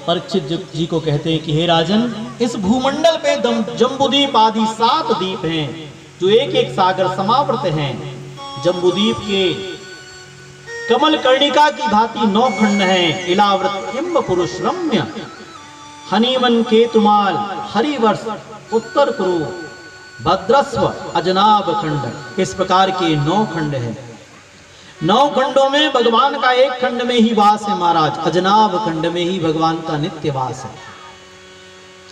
परीक्षित जी को कहते हैं कि हे राजन, इस भूमंडल पे जम्बूद्वीप आदि 7 द्वीप हैं जो एक एक सागर समावृत हैं। जम्बूद्वीप के कमल कर्णिका की भांति 9 खंड हैं। इलावृत हिम पुरुष रम्य हनीमन केतुमाल हरिवर्ष उत्तर कुरु भद्रस्व अजनाब खंड। इस प्रकार के 9 खंड हैं। 9 खंडों में भगवान का एक खंड में ही वास है महाराज। अजनाब खंड में ही भगवान का नित्य वास है।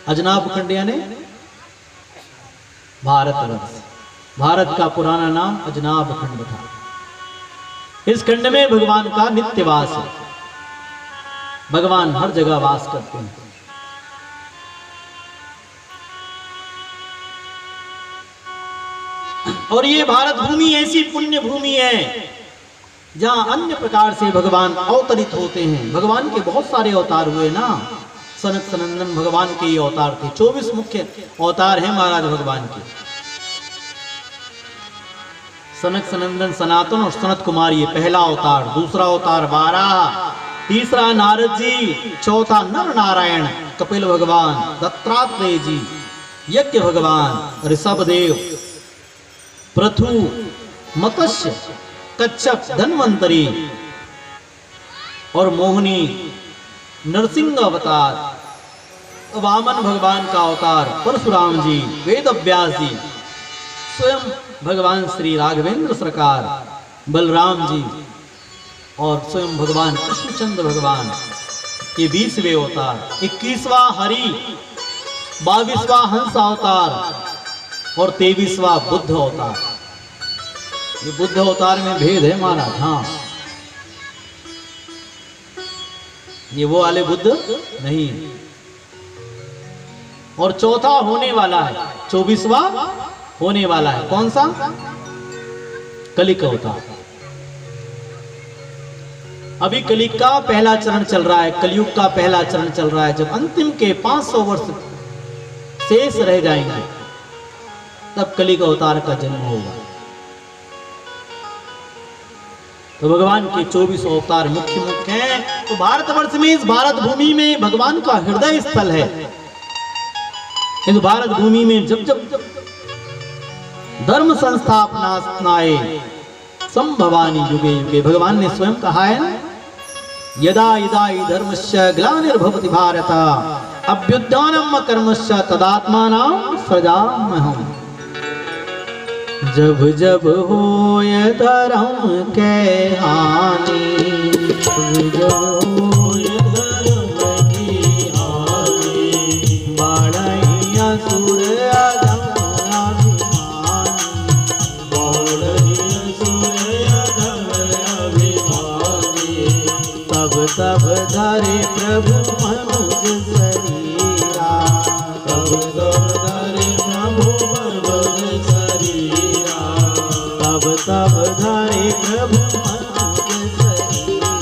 अजनाब खंड यानी भारतवर्ष। भारत का पुराना नाम अजनाब खंड था। इस खंड में भगवान का नित्य वास है। भगवान हर जगह वास करते हैं। और ये भारत भूमि ऐसी पुण्य भूमि है जहां अन्य प्रकार से भगवान अवतरित होते हैं। भगवान के बहुत सारे अवतार हुए ना। सनक सनंदन भगवान के ये अवतार थे। 24 मुख्य अवतार हैं महाराज भगवान के। सनक सनंदन सनातन और सनत कुमार ये पहला अवतार। दूसरा अवतार 12, तीसरा नारद जी, चौथा नर नारायण कपिल भगवान, दत्तात्रेय जी, यज्ञ भगवान, ऋषभदेव, पृथु, मत्स्य, कच्छप, धन्वंतरी और मोहिनी नरसिंह अवतार, वामन भगवान का अवतार परशुराम जी, वेद व्यास जी, स्वयं भगवान श्री राघवेंद्र सरकार, बलराम जी और स्वयं भगवान कृष्णचंद्र भगवान। ये 20वें अवतार। 21वां हरि, 22वां हंस अवतार और 23वां बुद्ध अवतार। ये बुद्ध अवतार में भेद है महाराज। हाँ, ये वो वाले बुद्ध नहीं। और चौथा होने वाला है, 24वां होने वाला है। कौन सा? कलिक अवतार। अभी कलिक का पहला चरण चल रहा है। कलयुग का पहला चरण चल रहा है। जब अंतिम के 500 वर्ष शेष रह जाएंगे तब कलिक अवतार का जन्म होगा। तो भगवान के 24 अवतार मुख्य मुख्य हैं। तो भारतवर्ष में, इस भारत भूमि में भगवान का हृदय स्थल है। इस भारत भूमि में जब जब धर्म संस्थापनाय संभवानि युगे युगे, भगवान ने स्वयं कहा है, यदा यदा हि धर्मस्य ग्लानिर्भवति भारत अभ्युत्थानम् कर्मस्य तदात्मानं सृजाम्यहम्। जब जब होय धर्म के हानि, जब होय धर्म की हानि, बढ़ई असुर अधम अभिमानी, बढ़ई असुर अधम अभिमानी, तब तब धरे प्रभु मनुज शरीरा, तब तब धरे प्रभु मनुज शरीरा, तब तब धरे प्रभु मनुज शरीरा,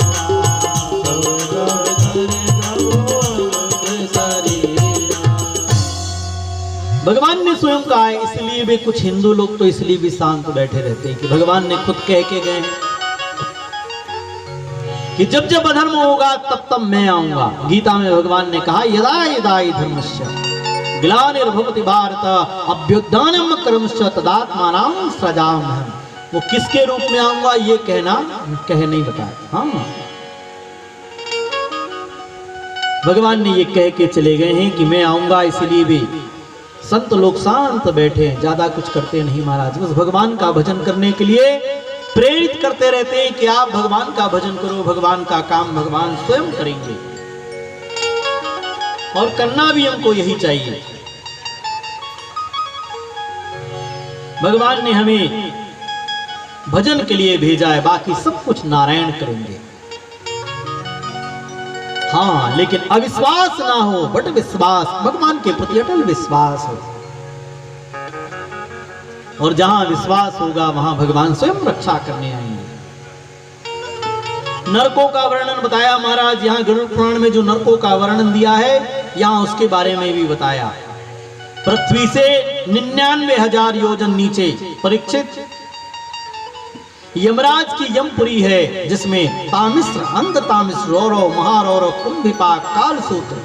तब तब धरे प्रभु मनुज शरीरा। भगवान ने स्वयं कहा है, इसलिए वे कुछ हिंदू लोग तो इसलिए भी शांत बैठे रहते हैं कि भगवान ने खुद कह के गए कि जब जब अधर्म होगा तब तब मैं आऊंगा। गीता में भगवान ने कहा, यदा यदा हि धर्मस्य ग्लानिर्भवति भारत अभ्युत्थानम् कर्मस्य तदात्मानं सृजाम्यहम्। वो किसके रूप में आऊंगा ये कह नहीं बताया। हाँ, भगवान ने ये कह के चले गए हैं कि मैं आऊंगा। इसलिए भी संत लोग शांत बैठे हैं, ज्यादा कुछ करते नहीं महाराज। बस भगवान का भजन करने के लिए प्रेरित करते रहते हैं कि आप भगवान का भजन करो, भगवान का काम भगवान स्वयं करेंगे। और करना भी हमको यही चाहिए। भगवान ने हमें भजन के लिए भेजा है, बाकी सब कुछ नारायण करेंगे। हाँ, लेकिन अविश्वास ना हो, बट विश्वास, भगवान के प्रति अटल विश्वास हो। और जहां विश्वास होगा वहां भगवान स्वयं रक्षा करने आएंगे। नरकों का वर्णन बताया महाराज। यहां गरुड़ पुराण में जो नरकों का वर्णन दिया है, यहां उसके बारे में भी बताया। पृथ्वी से 99,000 योजन नीचे, परीक्षित यमराज की यमपुरी है, जिसमें तामिश्र, अंध तामिश्र, रौरव, महारौरव, कुंभिपाक, कालसूत्र,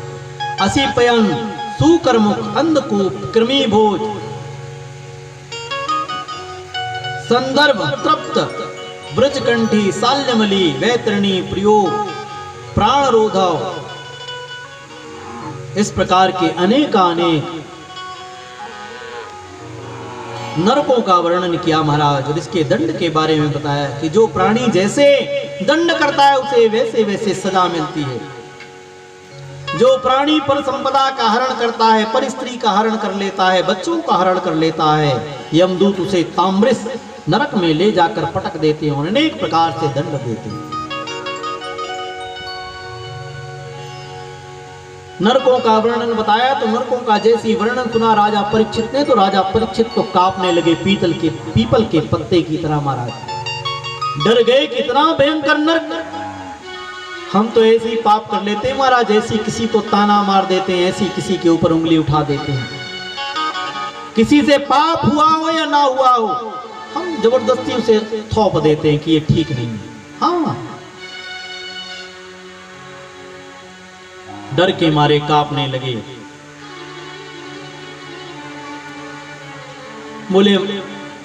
असीपयन, सुकरमुख, अंधकूप, कृमिभोज, संदर्भ, तृप्त, ब्रजकंठी, साल्यमली, वैतरणी, प्रयोग, प्राणरोधव, इस प्रकार के अनेकानेक नरकों का वर्णन किया महाराज। और इसके दंड के बारे में बताया कि जो प्राणी जैसे दंड करता है उसे वैसे वैसे सजा मिलती है। जो प्राणी पर संपदा का हरण करता है, पर स्त्री का हरण कर लेता है, बच्चों का हरण कर लेता है, यमदूत उसे ताम्रिस नरक में ले जाकर पटक देते हैं और अनेक प्रकार से दंड देते हैं। नरकों का वर्णन बताया तो नरकों का जैसी वर्णन सुना राजा परीक्षित ने, तो राजा परीक्षित तो कांपने लगे पीपल के पत्ते की तरह। महाराज डर गए, कितना भयंकर नरक। हम तो ऐसे ही पाप कर लेते हैं महाराज, ऐसी किसी को ताना मार देते हैं, ऐसी किसी के ऊपर उंगली उठा देते हैं। किसी से पाप हुआ हो या ना हुआ हो, हम जबरदस्ती उसे थोप देते हैं कि ये ठीक नहीं है। हाँ, डर के मारे कांपने लगे। बोले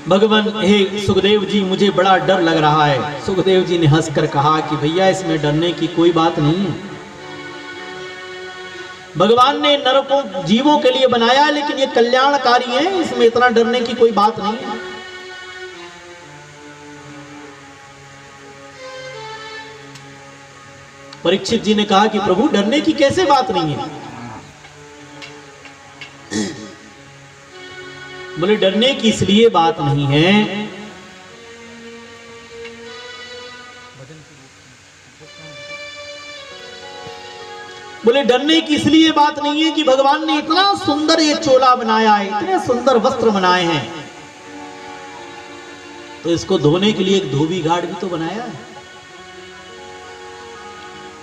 भगवान, हे सुखदेव जी, मुझे बड़ा डर लग रहा है। सुखदेव जी ने हंसकर कहा कि भैया, इसमें डरने की कोई बात नहीं है। भगवान ने नरकों जीवों के लिए बनाया, लेकिन ये कल्याणकारी है, इसमें इतना डरने की कोई बात नहीं है। परीक्षित जी ने कहा कि प्रभु, डरने की कैसे बात नहीं है। बोले डरने की इसलिए बात नहीं है, बोले डरने की इसलिए बात नहीं है कि भगवान ने इतना सुंदर ये चोला बनाया है, इतने सुंदर वस्त्र बनाए हैं, तो इसको धोने के लिए एक धोबी घाट भी तो बनाया है।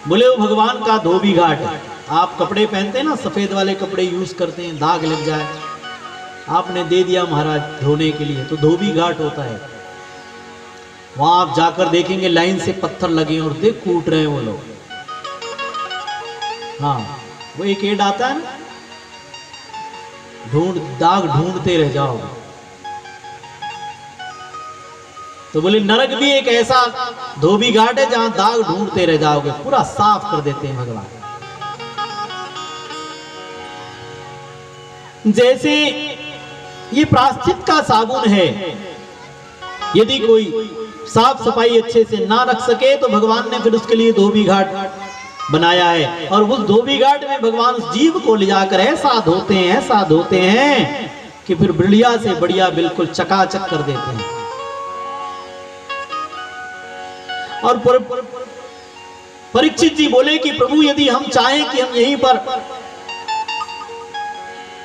बोले वो भगवान का धोबी घाट है। आप कपड़े पहनते हैं ना, सफेद वाले कपड़े यूज करते हैं, दाग लग जाए, आपने दे दिया महाराज धोने के लिए, तो धोबी घाट होता है। वहां आप जाकर देखेंगे लाइन से पत्थर लगे और देख कूट रहे हैं वो लोग। हाँ, वो एक एड आता है ना, दाग ढूंढते रह जाओगे। तो बोले नरक भी एक ऐसा धोबी घाट है जहां दाग ढूंढते रह जाओगे, पूरा साफ कर देते हैं भगवान। जैसे ये प्रायश्चित का साबुन है, यदि कोई साफ सफाई अच्छे से ना रख सके तो भगवान ने फिर उसके लिए धोबी घाट बनाया है, और उस धोबी घाट में भगवान उस जीव को ले जाकर ऐसा धोते हैं कि फिर बढ़िया से बढ़िया बिल्कुल चकाचक कर देते हैं। और परीक्षित जी बोले कि प्रभु, यदि हम चाहें कि हम यहीं पर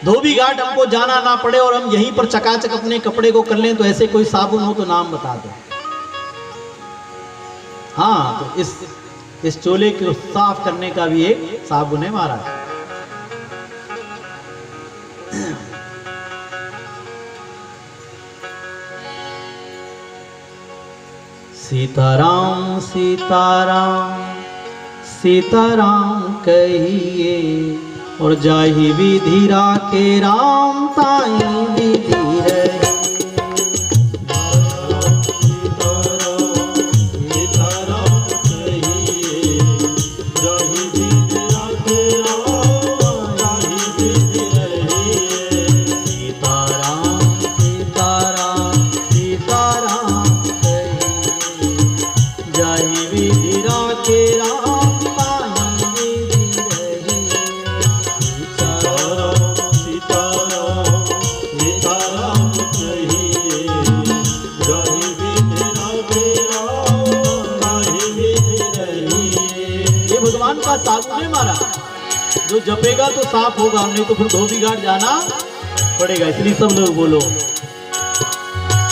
धोबी घाट हमको जाना ना पड़े और हम यहीं पर चकाचक अपने कपड़े को कर लें, तो ऐसे कोई साबुन हो तो नाम बता दो। हाँ, तो इस चोले को साफ करने का भी एक साबुन है महाराज। सीताराम सीताराम सीताराम कहिए, और जाहि विधि राखे राम ताई विधि रहे। साबुन है मारा, जो जपेगा तो साफ होगा, नहीं तो फिर धोबी घाट जाना पड़ेगा। इसलिए सब लोग बोलो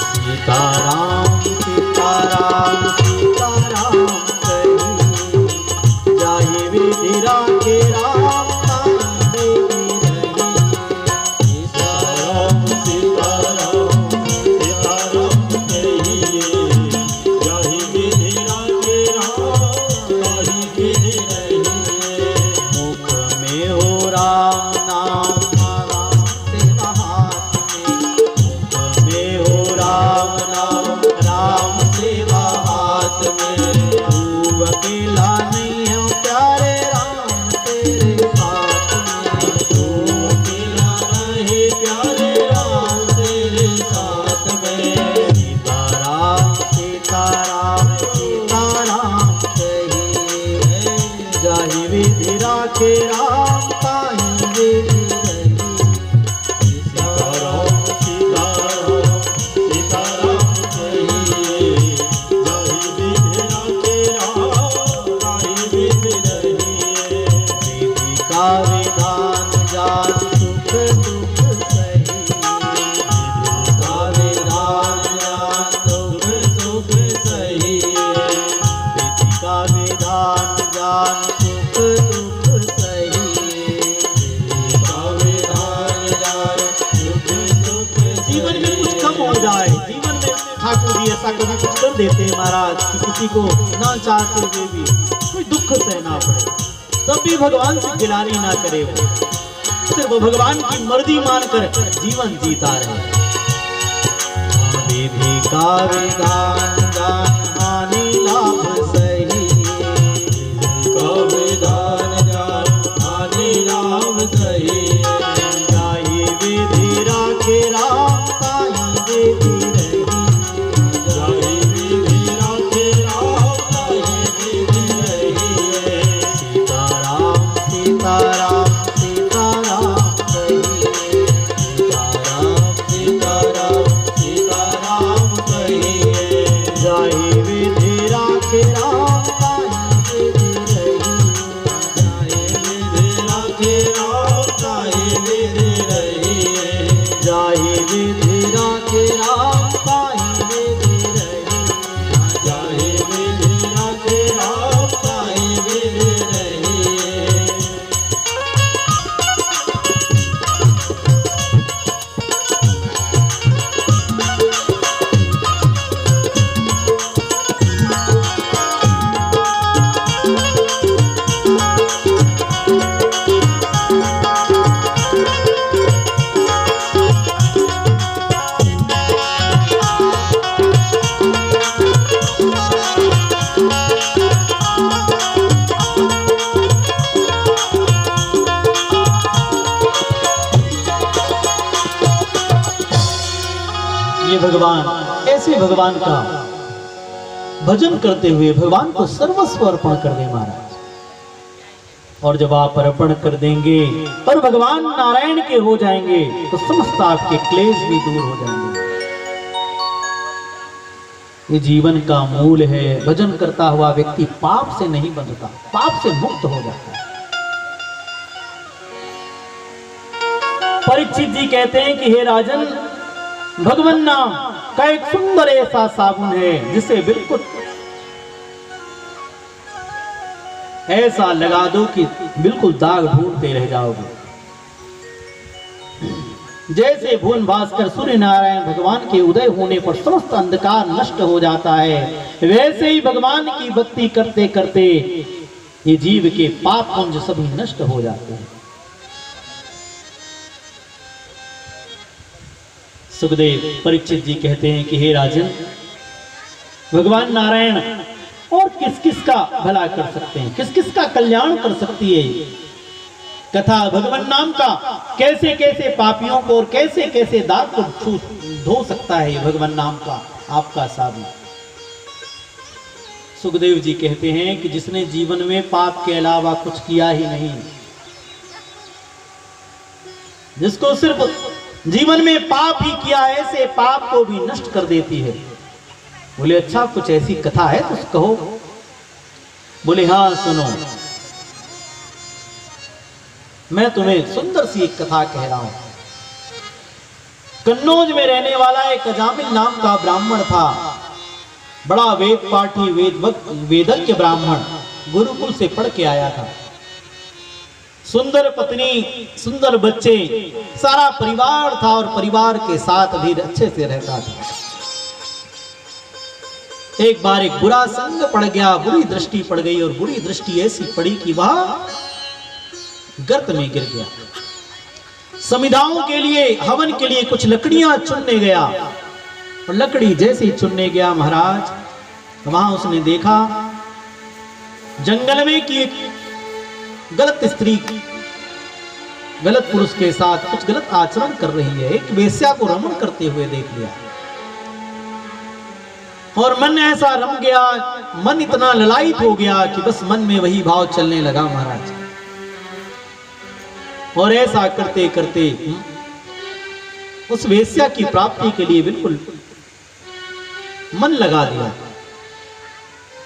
सीताराम सीताराम सीताराम कहिए, जाहि विधि राखे राम ताई विधि रहे। सीताराम सीताराम सीताराम कहिए, राखे राम ताहि वेद रही। सीताराम सीताराम सीताराम कहिए, जाहि विधि राखे राम ताहि वेद रहिए। विधि का विधान जान सुख दुख सही, विधि का विधान जान सुख दुख सही। विधि का विधान जान सुख दुख सही, विधि का विधान जान सुख दुख सही। जीवन में कुछ कम हो जाए, जीवन में ठाकुर जी ऐसा कभी कुछ कर देते हैं महाराज कि किसी को ना चाहते हुए भी कोई दुख सहना पड़े, तब भी भगवान से गिलानी ना करे, वो सिर्फ भगवान की मर्जी मानकर जीवन जीता रहे। विधि का विधान जान हानि लाभ सही, विधि का विधान जान हानि लाभ सही। जाहि विधि राखे राम ताहि वेद रही, जाहि विधि राखे राम ताहि वेद रही। सीताराम सीताराम सीताराम कहिए, सीताराम सीताराम सीताराम कहिए। जाहि विधि राखे राम ताहि वेद रही, जाहि विधि राखे राम ताहि वेद रही। जाहि विधि राखे राम ताहि वेद रही, जाहि विधि राखे राम ताहि वेद रही। ये भगवान, ऐसे भगवान का भजन करते हुए भगवान को सर्वस्व अर्पण कर दे महाराज। और जब आप अर्पण कर देंगे और भगवान नारायण के हो जाएंगे तो समस्त आपके क्लेश भी दूर हो जाएंगे। ये जीवन का मूल है। भजन करता हुआ व्यक्ति पाप से नहीं बंधता, पाप से मुक्त हो जाता है। परीक्षित जी कहते हैं कि हे राजन, भगवान नाम का एक सुंदर ऐसा साबुन है जिसे बिल्कुल ऐसा लगा दो कि बिल्कुल दाग ढूंढते रह जाओगे। जैसे भुवन भास्कर सूर्य नारायण भगवान के उदय होने पर समस्त अंधकार नष्ट हो जाता है, वैसे ही भगवान की भक्ति करते करते ये जीव के पाप पुंज सभी नष्ट हो जाते हैं। सुखदेव परीक्षित जी कहते हैं कि हे राजन, भगवान नारायण और किस किस का भला कर सकते हैं, किस किस का कल्याण कर सकती है ये कथा भगवान नाम का। कैसे कैसे पापियों को और कैसे कैसे दाग को धो सकता है भगवान नाम का आपका साबुन। सुखदेव जी कहते हैं कि जिसने जीवन में पाप के अलावा कुछ किया ही नहीं, जिसको सिर्फ जीवन में पाप ही किया, ऐसे पाप को भी नष्ट कर देती है। बोले अच्छा, कुछ ऐसी कथा है तो कहो। बोले हाँ सुनो, मैं तुम्हें सुंदर सी एक कथा कह रहा हूं। कन्नौज में रहने वाला एक अजामिल नाम का ब्राह्मण था। बड़ा वेद पाठी वेदज्ञ ब्राह्मण, गुरुकुल से पढ़ के आया था। सुंदर पत्नी, सुंदर बच्चे, सारा परिवार था और परिवार के साथ भी अच्छे से रहता था। एक बार एक बुरा संग पड़ गया, बुरी दृष्टि पड़ गई और बुरी दृष्टि ऐसी पड़ी कि वह गर्त में गिर गया। समिधाओं के लिए, हवन के लिए कुछ लकड़ियां चुनने गया और लकड़ी जैसे ही चुनने गया महाराज, वहां उसने देखा जंगल में कि एक गलत स्त्री गलत पुरुष के साथ कुछ गलत आचरण कर रही है। एक वेश्या को रमण करते हुए देख लिया और मन ऐसा रम गया, मन इतना ललायित हो गया कि बस मन में वही भाव चलने लगा महाराज। और ऐसा करते करते उस वेश्या की प्राप्ति के लिए बिल्कुल मन लगा दिया।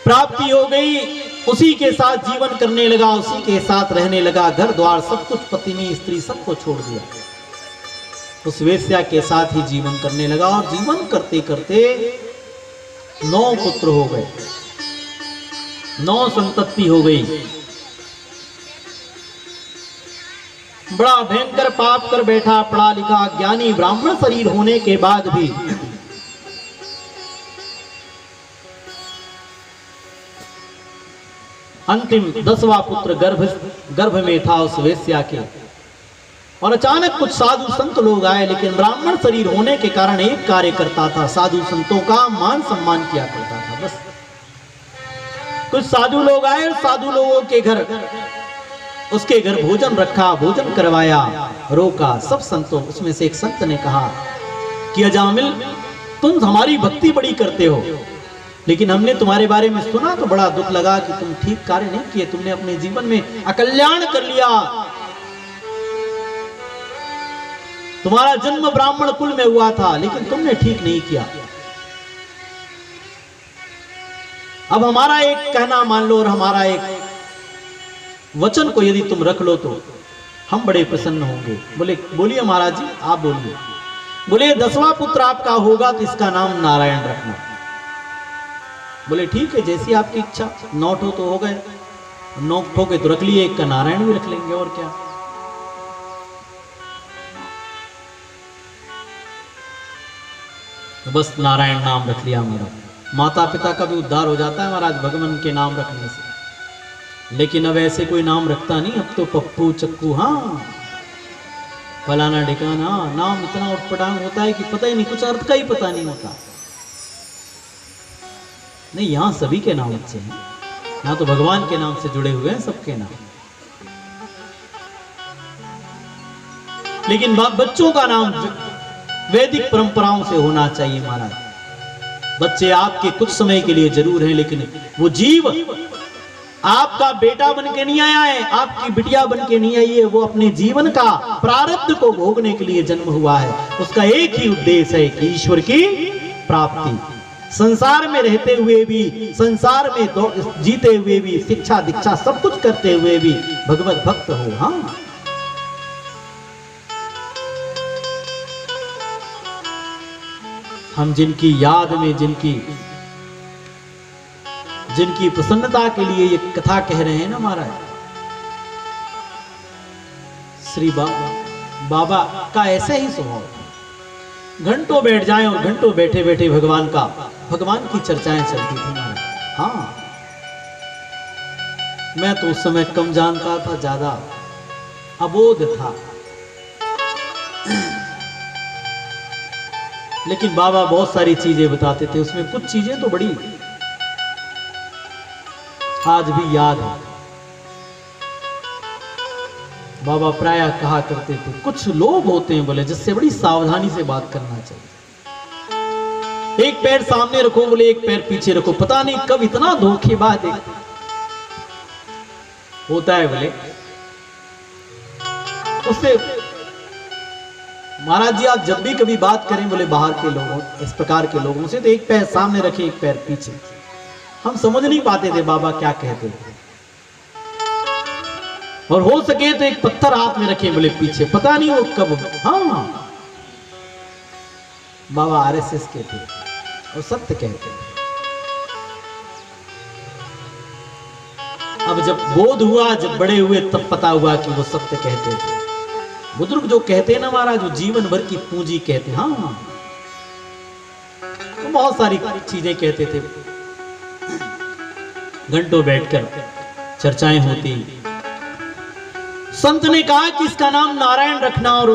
प्राप्ति हो गई, उसी के साथ जीवन करने लगा, उसी के साथ रहने लगा, घर द्वार सब कुछ, पत्नी स्त्री सबको छोड़ दिया, उस वेश्या के साथ ही जीवन करने लगा। और जीवन करते करते 9 पुत्र हो गए, 9 संतति हो गई। बड़ा भयंकर पाप कर बैठा, पढ़ा लिखा ज्ञानी ब्राह्मण शरीर होने के बाद भी अंतिम 10वां पुत्र गर्भ में था उस वेश्या के। और अचानक कुछ साधु संत लोग आए, लेकिन ब्राह्मण शरीर होने के कारण एक कार्य करता था, साधु संतों का मान सम्मान किया करता था बस। कुछ साधु लोग आए, साधु लोगों के घर, उसके घर भोजन रखा, भोजन करवाया, रोका सब संतों। उसमें से एक संत ने कहा कि अजामिल, तुम हमारी भक्ति बड़ी करते हो, लेकिन हमने तुम्हारे बारे में सुना तो बड़ा दुख लगा कि तुम ठीक कार्य नहीं किए, तुमने अपने जीवन में अकल्याण कर लिया। तुम्हारा जन्म ब्राह्मण कुल में हुआ था, लेकिन तुमने ठीक नहीं किया। अब हमारा एक कहना मान लो और हमारा एक वचन को यदि तुम रख लो तो हम बड़े प्रसन्न होंगे। बोलिए महाराज जी, आप बोलिए। बोले 10वां पुत्र आपका होगा तो इसका नाम नारायण रखना। बोले ठीक है, जैसी आपकी इच्छा। 9 तो हो गए, 9 ठोके तो रख लिए, एक का नारायण भी रख लेंगे और क्या। तो बस नारायण नाम रख लिया हमारा। माता पिता का भी उद्धार हो जाता है महाराज भगवान के नाम रखने से। लेकिन अब ऐसे कोई नाम रखता नहीं, अब तो पप्पू चक्कू, हाँ फलाना ढिकाना, नाम इतना उटपटांग होता है कि पता ही नहीं, कुछ अर्थ का ही पता नहीं होता। नहीं, यहां सभी के नाम अच्छे हैं, यहां तो भगवान के नाम से जुड़े हुए हैं सबके नाम। लेकिन बच्चों का नाम वैदिक परंपराओं से होना चाहिए महाराज। बच्चे आपके कुछ समय के लिए जरूर हैं, लेकिन वो जीव आपका बेटा बन के नहीं आया है, आपकी बिटिया बन के नहीं आई है, वो अपने जीवन का प्रारब्ध को भोगने के लिए जन्म हुआ है। उसका एक ही उद्देश्य है कि ईश्वर की प्राप्ति। संसार में रहते हुए भी, संसार में जीते हुए भी, शिक्षा दीक्षा सब कुछ करते हुए भी भगवत भक्त हो। हाँ, हम जिनकी याद में, जिनकी प्रसन्नता के लिए ये कथा कह रहे हैं ना महाराज, श्री बाबा का ऐसे ही स्वभाव। घंटों बैठ जाएं और घंटों बैठे बैठे भगवान की चर्चाएं चलती थी महाराज। हाँ, मैं तो उस समय कम जानता था, ज्यादा अबोध था, लेकिन बाबा बहुत सारी चीजें बताते थे। उसमें कुछ चीजें तो बड़ी आज भी याद है। बाबा प्रायः कहा करते थे, कुछ लोग होते हैं बोले जिससे बड़ी सावधानी से बात करना चाहिए। एक पैर सामने रखो बोले, एक पैर पीछे रखो, पता नहीं कब इतना धोखेबाज होता है बोले। उससे महाराज जी आप जब भी कभी बात करें बोले बाहर के लोगों, इस प्रकार के लोगों से, तो एक पैर सामने रखे, एक पैर पीछे। हम समझ नहीं पाते थे बाबा क्या कहते थे, और हो सके तो एक पत्थर हाथ में रखे बोले पीछे, पता नहीं वो कब। हाँ, बाबा आरएसएस के थे और सत्य कहते थे। अब जब बोध हुआ, जब बड़े हुए, तब पता हुआ कि वो सत्य कहते थे। बुजुर्ग जो कहते हैं ना महाराज, वो जीवन भर की पूंजी कहते हैं। हाँ, तो बहुत सारी चीजें कहते थे, घंटों बैठकर चर्चाएं होती। संत ने कहा कि इसका नाम नारायण रखना, और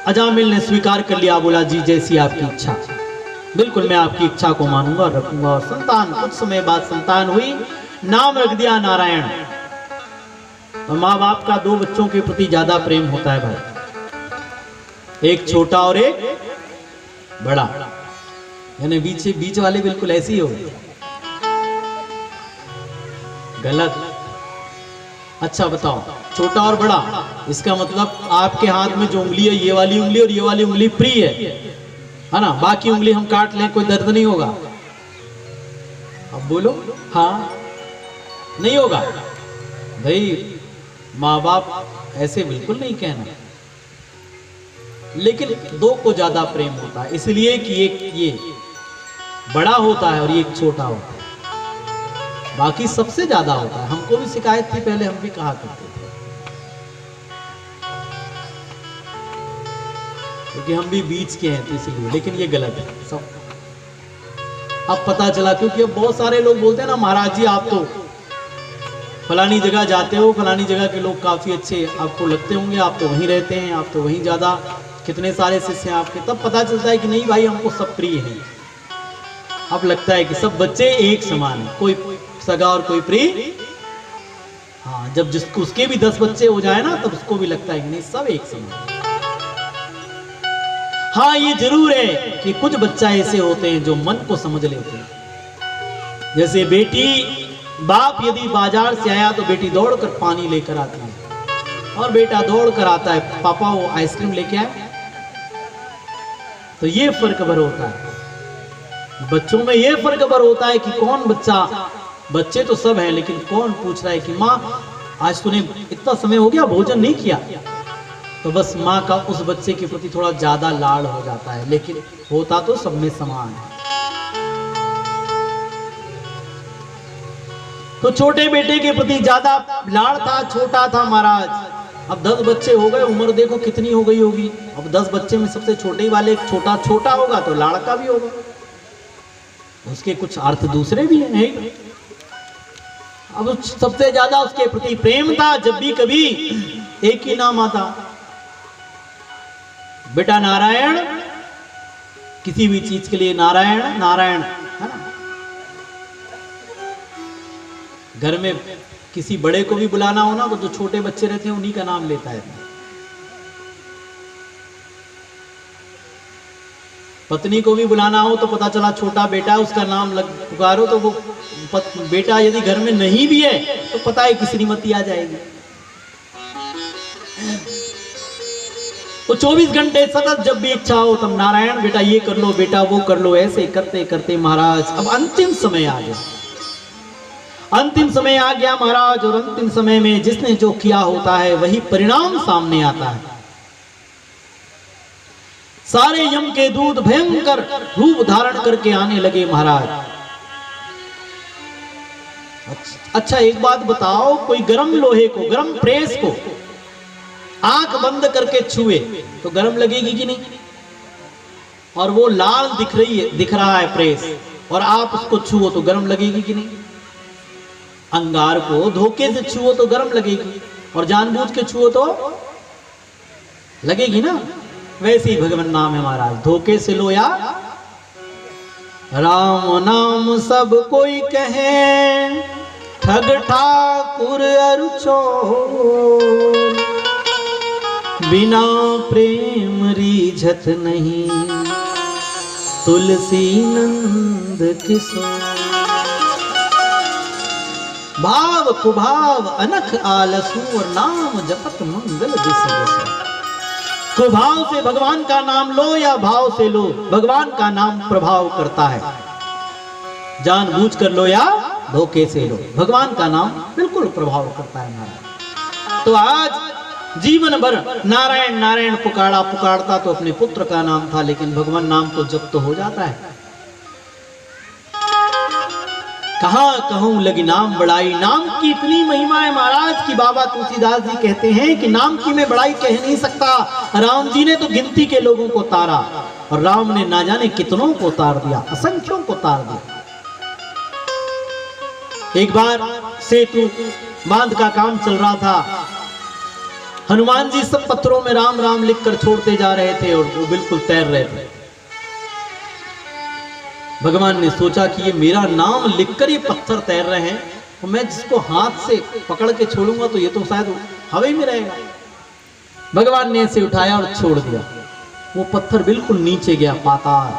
अजामिल ने स्वीकार कर लिया, बोला जी जैसी आपकी इच्छा। बिल्कुल मैं आपकी इच्छा को मानूंगा और रखूंगा। और संतान, कुछ समय बाद संतान हुई, नाम रख दिया नारायण। और माँ बाप का 2 बच्चों के प्रति ज्यादा प्रेम होता है भाई, एक छोटा और एक बड़ा, यानी बीच वाले बिल्कुल ऐसे ही हो गए। गलत। अच्छा बताओ, छोटा और बड़ा इसका मतलब आपके हाथ में जो उंगली है, ये वाली उंगली और ये वाली उंगली प्रिय है ना, बाकी उंगली हम काट लें कोई दर्द नहीं होगा। अब बोलो हाँ, नहीं होगा भाई। माँ बाप ऐसे बिल्कुल नहीं कहना, लेकिन दो को ज्यादा प्रेम होता है, इसलिए कि एक ये बड़ा होता है और ये एक छोटा होता है, बाकी सबसे ज्यादा होता है। हमको भी शिकायत थी पहले, हम भी कहा करते थे, क्योंकि हम भी बीच के हैं तो इसलिए, लेकिन ये गलत है सब। अब पता चला, क्योंकि अब बहुत सारे लोग बोलते हैं ना, महाराज जी आप तो फलानी जगह जाते हो, फलानी जगह के लोग काफी अच्छे आपको लगते होंगे, आप तो वहीं रहते हैं, आप तो वहीं ज्यादा, कितने सारे शिष्य हैं आपके। तब पता चलता है कि नहीं भाई, हमको सब प्रिय है। अब लगता है कि सब बच्चे एक समान है, कोई सगा और कोई प्रिय। हाँ, जब जिसको उसके भी 10 बच्चे हो जाए ना, तब उसको भी लगता है कि नहीं सब एक समान। हाँ, ये जरूर है कि कुछ बच्चा ऐसे होते हैं जो मन को समझ लेते हैं। जैसे बेटी, बाप यदि बाजार से आया तो बेटी दौड़कर पानी लेकर आती है, और बेटा दौड़ कर आता है, पापा वो आइसक्रीम लेके आए। तो ये फर्क भर होता है बच्चों में, ये फर्क भर होता है कि कौन बच्चा, बच्चे तो सब हैं, लेकिन कौन पूछ रहा है कि माँ आज तूने इतना समय हो गया भोजन नहीं किया, तो बस माँ का उस बच्चे के प्रति थोड़ा ज्यादा लाड़ हो जाता है, लेकिन होता तो सब में समान है। तो छोटे बेटे के प्रति ज्यादा लाड़ था, छोटा था महाराज। अब 10 बच्चे हो गए, उम्र देखो कितनी हो गई होगी। अब 10 बच्चे में सबसे छोटे वाले छोटा छोटा होगा तो लाड़का भी होगा, उसके कुछ अर्थ दूसरे भी हैं। अब सबसे ज्यादा उसके प्रति प्रेम था। जब भी कभी एक ही नाम आता, बेटा नारायण, किसी भी चीज के लिए नारायण नारायण, है ना। घर में किसी बड़े को भी बुलाना हो ना, तो जो छोटे बच्चे रहते हैं उन्हीं का नाम लेता है। पत्नी को भी बुलाना हो तो पता चला छोटा बेटा, उसका नाम पुकारो तो वो बेटा यदि घर में नहीं भी है तो पता है कि श्रीमती आ जाएगी। वो 24 घंटे सतत जब भी इच्छा हो तब नारायण, बेटा ये कर लो, बेटा वो कर लो, ऐसे करते करते महाराज अब अंतिम समय आ गया। अंतिम समय आ गया महाराज, और अंतिम समय में जिसने जो किया होता है वही परिणाम सामने आता है। सारे यम के दूत भयंकर रूप धारण करके आने लगे महाराज। अच्छा एक बात बताओ, कोई गरम लोहे को, गरम प्रेस को आंख बंद करके छुए तो गरम लगेगी कि नहीं? और वो लाल दिख रहा है प्रेस, और आप उसको छुओ तो गरम लगेगी कि नहीं? अंगार को धोखे से छुओ तो गरम लगेगी, और जानबूझ के छुओ तो लगेगी ना। वैसे ही भगवान नाम है महाराज, धोखे से लो या राम नाम सब कोई कहे, ठग ठाकुर अरु चोर, बिना प्रेम रीझत नहीं, तुलसी नंद किशोर। भाव कुभाव अनख आलसू, और नाम जपत मंगल दिस। कुभाव से भगवान का नाम लो या भाव से लो, भगवान का नाम प्रभाव करता है। जानबूझ कर लो या धोखे से लो, भगवान का नाम बिल्कुल प्रभाव करता है महाराज। तो आज जीवन भर नारायण नारायण पुकारता तो अपने पुत्र का नाम था, लेकिन भगवान नाम तो जप तो हो जाता है। कहां कहूं लगी नाम बड़ाई, नाम की इतनी महिमा है महाराज की बाबा तुलसीदास जी कहते हैं कि नाम की मैं बड़ाई कह नहीं सकता। राम जी ने तो गिनती के लोगों को तारा, और राम ने ना जाने कितनों को तार दिया, असंख्यों को तार दिया। एक बार सेतु बांध का काम चल रहा था, हनुमान जी सब पत्थरों में राम राम लिखकर छोड़ते जा रहे थे, और वो बिल्कुल तैर रहे थे। भगवान ने सोचा कि ये मेरा नाम लिखकर ये पत्थर तैर रहे हैं, तो मैं जिसको हाथ से पकड़ के छोड़ूंगा तो ये तो शायद हवा में रहेगा। भगवान ने इसे उठाया और छोड़ दिया। वो पत्थर बिल्कुल नीचे गया, पाताल,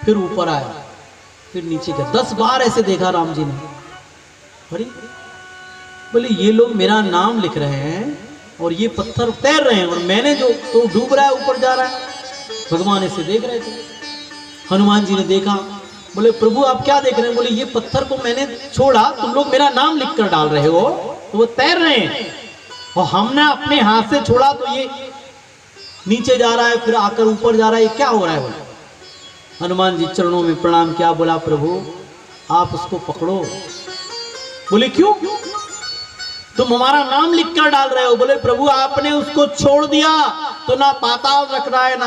फिर ऊपर आया, फिर नीचे गया। 10 बार ऐसे देखा राम जी ने। अरे बोले ये लोग मेरा नाम लिख रहे हैं, और ये पत्थर तैर रहे हैं और मैंने जो तो डूब रहा है, ऊपर जा रहा है। भगवान इसे देख रहे थे। हनुमान जी ने देखा, बोले प्रभु आप क्या देख रहे हैं? बोले ये पत्थर को मैंने छोड़ा, तुम लोग मेरा नाम लिख कर डाल रहे हो, तो वो तैर रहे हैं और हमने अपने हाथ से छोड़ा तो ये नीचे जा रहा है, फिर आकर ऊपर जा रहा है, ये क्या हो रहा है? बोले हनुमान जी चरणों में प्रणाम किया, बोला प्रभु आप उसको पकड़ो। बोले क्यों? तुम हमारा नाम लिख कर डाल रहे हो। बोले प्रभु आपने उसको छोड़ दिया तो ना पाताल रख रहा है,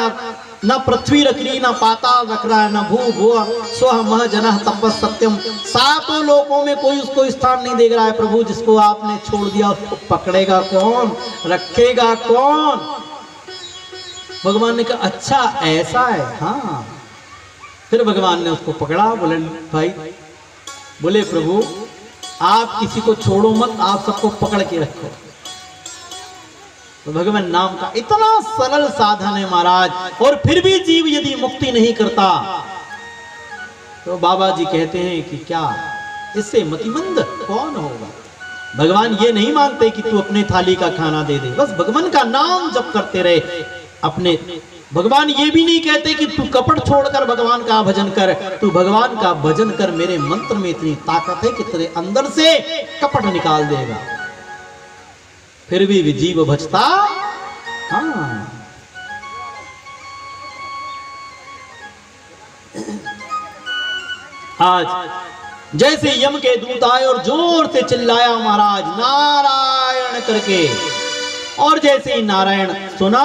ना पृथ्वी रख रही, ना पाताल रख रहा है, ना भू भुव स्व मह जनः तपस् सत्यम, सातों लोकों में कोई उसको स्थान नहीं देख रहा है। प्रभु जिसको आपने छोड़ दिया उसको पकड़ेगा कौन, रखेगा कौन? भगवान ने कहा अच्छा ऐसा है, हाँ। फिर भगवान ने उसको पकड़ा। बोले भाई, बोले प्रभु आप किसी को छोड़ो मत, आप सबको पकड़ के रखो। तो भगवान नाम का इतना सरल साधन है महाराज, और फिर भी जीव यदि मुक्ति नहीं करता तो बाबा जी कहते हैं कि क्या इससे मतिमंद कौन होगा। भगवान ये नहीं मांगते कि तू अपने थाली का खाना दे दे, बस भगवान का नाम जप करते रहे अपने। भगवान ये भी नहीं कहते कि तू कपट छोड़कर भगवान का भजन कर, तू भगवान का भजन कर, मेरे मंत्र में इतनी ताकत है कि तेरे अंदर से कपट निकाल देगा। फिर भी जीव भजता। हाँ, आज जैसे यम के दूत आए और जोर से चिल्लाया महाराज नारायण करके, और जैसे ही नारायण सुना,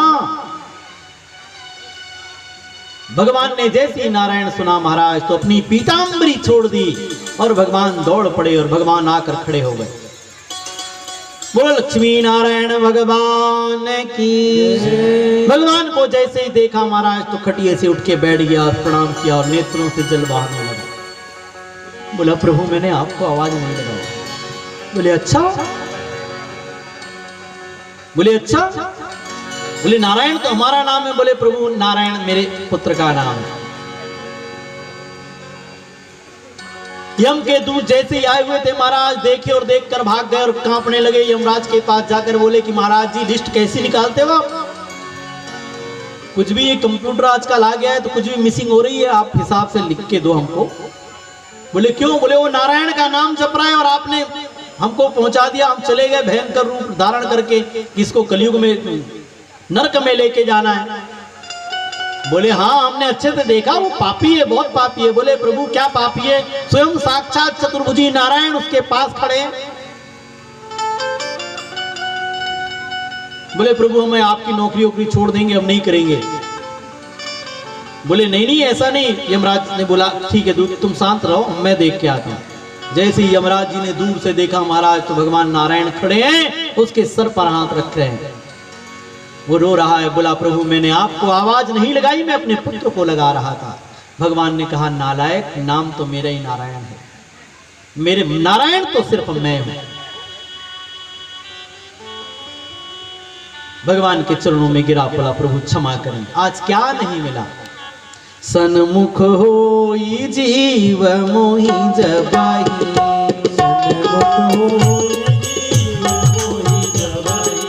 भगवान ने जैसे ही नारायण सुना महाराज तो अपनी पीतांबरी छोड़ दी और भगवान दौड़ पड़े और भगवान आकर खड़े हो गए। बोलो लक्ष्मी नारायण भगवान की। भगवान को जैसे ही देखा महाराज तो खटिए से उठ के बैठ गया और प्रणाम किया और नेत्रों से जल बहाने लगा। बोला प्रभु मैंने आपको आवाज नहीं लगाई। बोले अच्छा? बोले अच्छा? बोले नारायण तो हमारा नाम है। बोले प्रभु नारायण मेरे पुत्र का नाम है। यम के दूत जैसे ही आए हुए थे महाराज देखे और देखकर भाग गए और कांपने लगे। यमराज के पास जाकर बोले कि महाराज जी लिस्ट कैसी निकालते हो आप? कुछ भी, ये कंप्यूटर आजकल आ गया है तो कुछ भी मिसिंग हो रही है, आप हिसाब से लिख के दो हमको। बोले क्यों? बोले वो नारायण का नाम जप रहा है और आपने हमको पहुंचा दिया, हम चले गए भयंकर रूप धारण करके, किसको कलयुग में नरक में लेके जाना है। बोले हाँ हमने अच्छे से देखा, वो पापी है, बहुत पापी है। बोले प्रभु क्या पापी है? स्वयं साक्षात चतुर्भुजी नारायण उसके पास खड़े हैं। बोले प्रभु हमें आपकी नौकरी वोकरी छोड़ देंगे, हम नहीं करेंगे। बोले नहीं नहीं ऐसा नहीं। यमराज ने बोला ठीक है दूत तुम शांत रहो, मैं देख के आता हूं। जैसे ही यमराज जी ने दूर से देखा महाराज तो भगवान नारायण खड़े हैं, उसके सर पर हाथ रख रहे हैं, वो रो रहा है। बोला प्रभु मैंने आपको आवाज नहीं लगाई, मैं अपने पुत्र को लगा रहा था। भगवान ने कहा नालायक, नाम तो मेरा ही नारायण है, मेरे नारायण तो सिर्फ मैं हूं। भगवान के चरणों में गिरा, बोला प्रभु क्षमा करें, आज क्या नहीं मिला। सन्मुख होई जीव मोहि जबाही, सन्मुख होई जीव मोहि जबाही,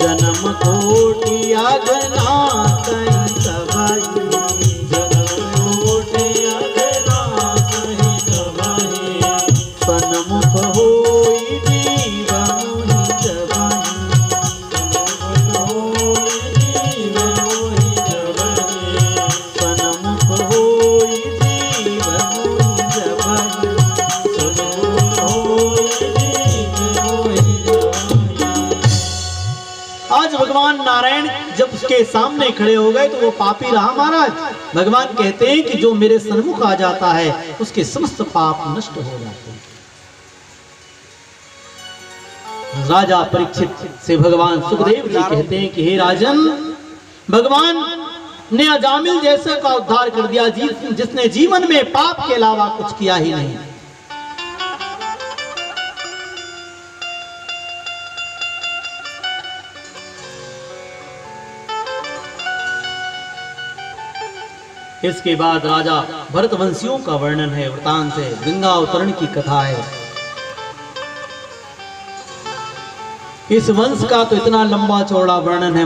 जन्म कोटि अगना सही सबाही, जन्म कोटि अगना सही सबाही, सन्मुख होई जीव मोहि जबाही, सन्मुख होई जीव मोहि जबाही, सन्मुख होई जीव मोहि जबाही, सन्मुख होई जीव मोहि जबाही। आज भगवान नारायण जब उसके सामने खड़े हो गए तो वो पापी रहा महाराज। भगवान कहते हैं कि जो मेरे सन्मुख आ जाता है उसके समस्त पाप नष्ट हो जाते हैं। राजा परीक्षित से भगवान सुखदेव जी कहते हैं कि हे राजन, भगवान ने अजामिल जैसे का उद्धार कर दिया जिसने जीवन में पाप के अलावा कुछ किया ही नहीं। इसके बाद राजा भरतवंशियों का वर्णन है, वृतांत है, गंगा अवतरण की कथा है। इस वंश का तो इतना लंबा चौड़ा वर्णन है।